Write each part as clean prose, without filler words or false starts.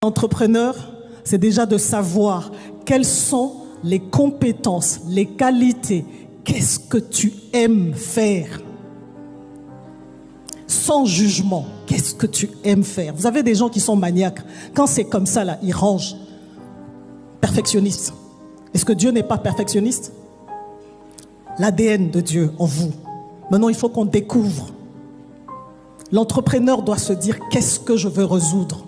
Entrepreneur, c'est déjà de savoir quelles sont les compétences, les qualités, qu'est-ce que tu aimes faire. Sans jugement, qu'est-ce que tu aimes faire. Vous avez des gens qui sont maniaques. Quand c'est comme ça, là, ils rangent. Perfectionniste. Est-ce que Dieu n'est pas perfectionniste? L'ADN de Dieu en vous. Maintenant, il faut qu'on découvre. L'entrepreneur doit se dire, qu'est-ce que je veux résoudre?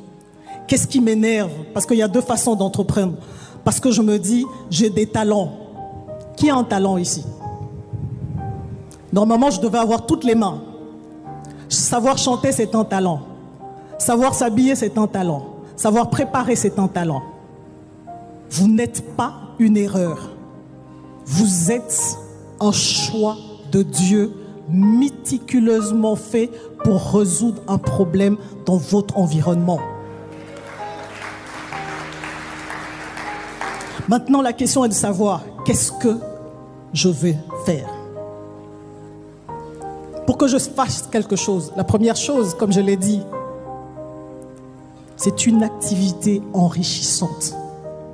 Qu'est-ce qui m'énerve? Parce qu'il y a deux façons d'entreprendre. Parce que je me dis, j'ai des talents. Qui a un talent ici? Normalement, je devais avoir toutes les mains. Savoir chanter, c'est un talent. Savoir s'habiller, c'est un talent. Savoir préparer, c'est un talent. Vous n'êtes pas une erreur. Vous êtes un choix de Dieu méticuleusement fait pour résoudre un problème dans votre environnement. Maintenant, la question est de savoir qu'est-ce que je vais faire. Pour que je fasse quelque chose, la première chose, comme je l'ai dit, c'est une activité enrichissante.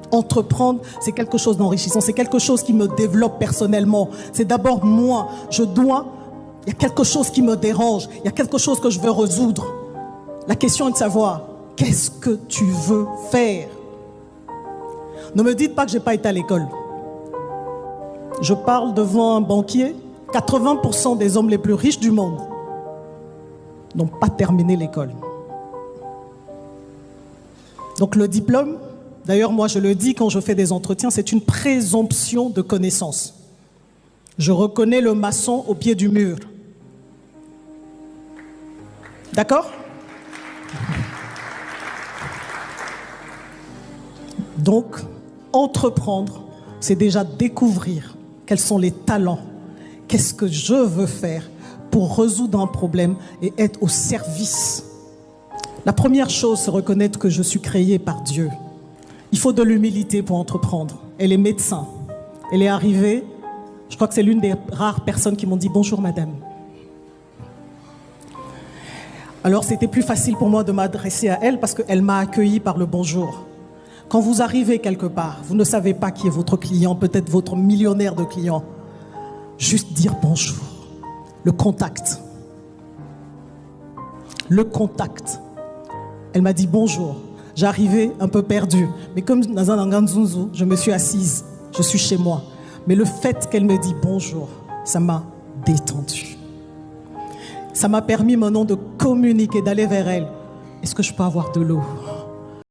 Entreprendre, c'est quelque chose d'enrichissant, c'est quelque chose qui me développe personnellement. C'est d'abord moi, il y a quelque chose qui me dérange, il y a quelque chose que je veux résoudre. La question est de savoir, qu'est-ce que tu veux faire? Ne me dites pas que je n'ai pas été à l'école. Je parle devant un banquier. 80% des hommes les plus riches du monde n'ont pas terminé l'école. Donc le diplôme, d'ailleurs moi je le dis quand je fais des entretiens, c'est une présomption de connaissance. Je reconnais le maçon au pied du mur. D'accord? Donc, entreprendre, c'est déjà découvrir quels sont les talents. Qu'est-ce que je veux faire pour résoudre un problème et être au service? La première chose, c'est reconnaître que je suis créé par Dieu. Il faut de l'humilité pour entreprendre. Elle est médecin. Elle est arrivée, je crois que c'est l'une des rares personnes qui m'ont dit « Bonjour madame ». Alors c'était plus facile pour moi de m'adresser à elle parce qu'elle m'a accueilli par le bonjour. Quand vous arrivez quelque part, vous ne savez pas qui est votre client, peut-être votre millionnaire de clients. Juste dire bonjour. Le contact. Le contact. Elle m'a dit bonjour. J'arrivais un peu perdue. Mais comme dans un Nganzunzu, je me suis assise. Je suis chez moi. Mais le fait qu'elle me dise bonjour, ça m'a détendue. Ça m'a permis maintenant de communiquer, d'aller vers elle. Est-ce que je peux avoir de l'eau ?